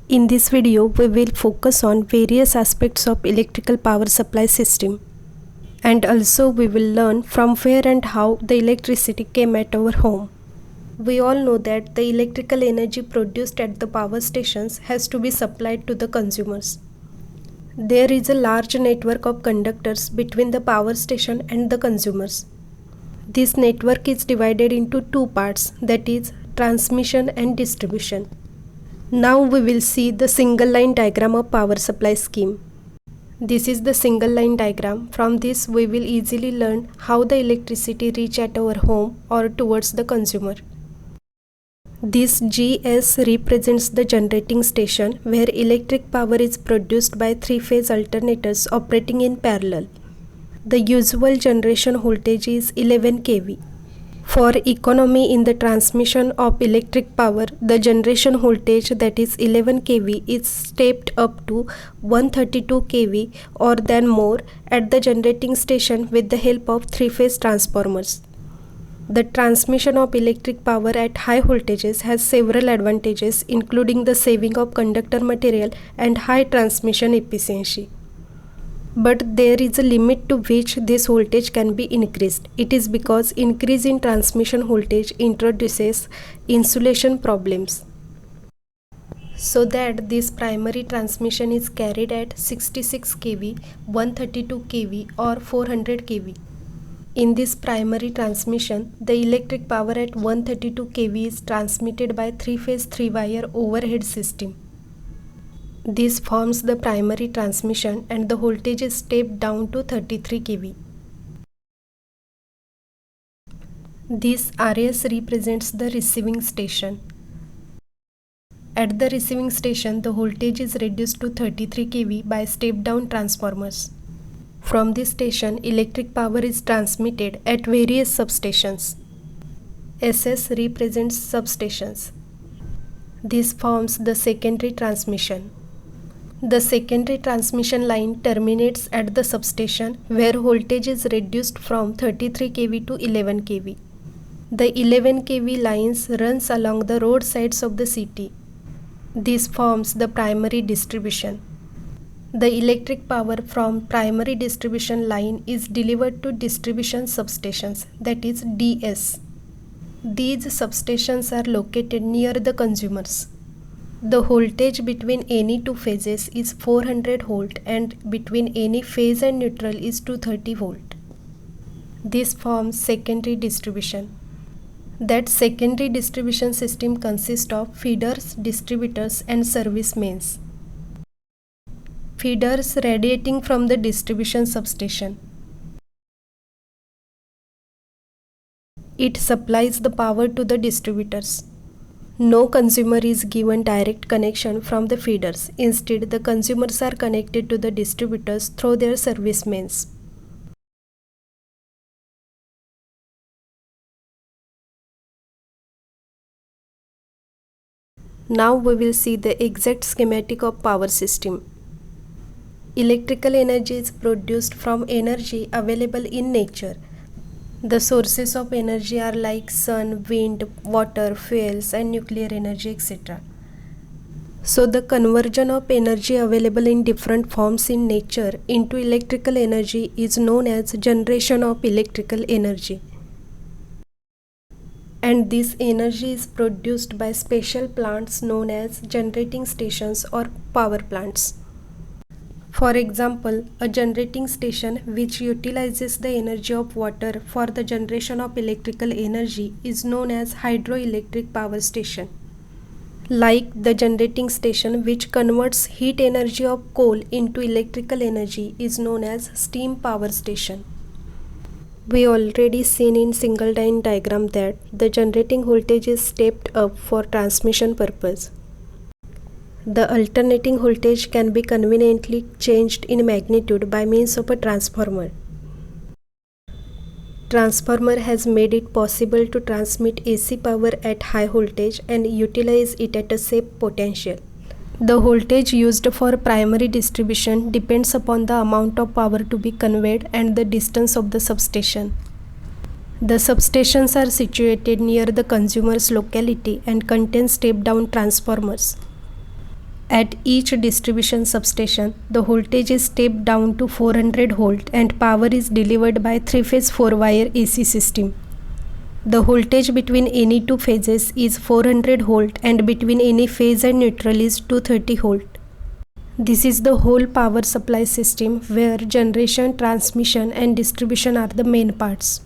In this video, we will focus on various aspects of electrical power supply system, and also we will learn from where and how the electricity came at our home. We all know that the electrical energy produced at the power stations has to be supplied to the consumers. There is a large network of conductors between the power station and the consumers. This network is divided into two parts, that is, transmission and distribution. Now we will see the single line diagram of power supply scheme. This is the single line diagram. From this we will easily learn how the electricity reach at our home or towards the consumer. This GS represents the generating station where electric power is produced by three-phase alternators operating in parallel. The usual generation voltage is 11 kV. For economy in the transmission of electric power, the generation voltage, that is 11 kV, is stepped up to 132 kV or than more at the generating station with the help of three-phase transformers. The transmission of electric power at high voltages has several advantages, including the saving of conductor material and high transmission efficiency. But there is a limit to which this voltage can be increased. It is because increase in transmission voltage introduces insulation problems. So that this primary transmission is carried at 66 kV, 132 kV or 400 kV. In this primary transmission, the electric power at 132 kV is transmitted by three-phase three-wire overhead system. This forms the primary transmission and the voltage is stepped down to 33 kV. This RS represents the receiving station. At the receiving station, the voltage is reduced to 33 kV by step-down transformers. From this station, electric power is transmitted at various substations. SS represents substations. This forms the secondary transmission. The secondary transmission line terminates at the substation where voltage is reduced from 33 kV to 11 kV. The 11 kV lines runs along the roadsides of the city. This forms the primary distribution. The electric power from primary distribution line is delivered to distribution substations, that is DS. These substations are located near the consumers. The voltage between any two phases is 400 volt and between any phase and neutral is 230 volt. This forms secondary distribution. That secondary distribution system consists of feeders, distributors and service mains. Feeders radiating from the distribution substation. It supplies the power to the distributors. No consumer is given direct connection from the feeders. Instead, the consumers are connected to the distributors through their service mains. Now we will see the exact schematic of power system. Electrical energy is produced from energy available in nature. The sources of energy are like sun, wind, water, fuels and nuclear energy, etc. So the conversion of energy available in different forms in nature into electrical energy is known as generation of electrical energy. And this energy is produced by special plants known as generating stations or power plants. For example, a generating station which utilizes the energy of water for the generation of electrical energy is known as hydroelectric power station. Like the generating station which converts heat energy of coal into electrical energy is known as steam power station. We already seen in single line diagram that the generating voltage is stepped up for transmission purpose. The alternating voltage can be conveniently changed in magnitude by means of a transformer. Transformer has made it possible to transmit AC power at high voltage and utilize it at a safe potential. The voltage used for primary distribution depends upon the amount of power to be conveyed and the distance of the substation. The substations are situated near the consumer's locality and contain step-down transformers. At each distribution substation, the voltage is stepped down to 400 volt and power is delivered by 3-phase 4-wire AC system. The voltage between any two phases is 400 volt and between any phase and neutral is 230 volt. This is the whole power supply system where generation, transmission and distribution are the main parts.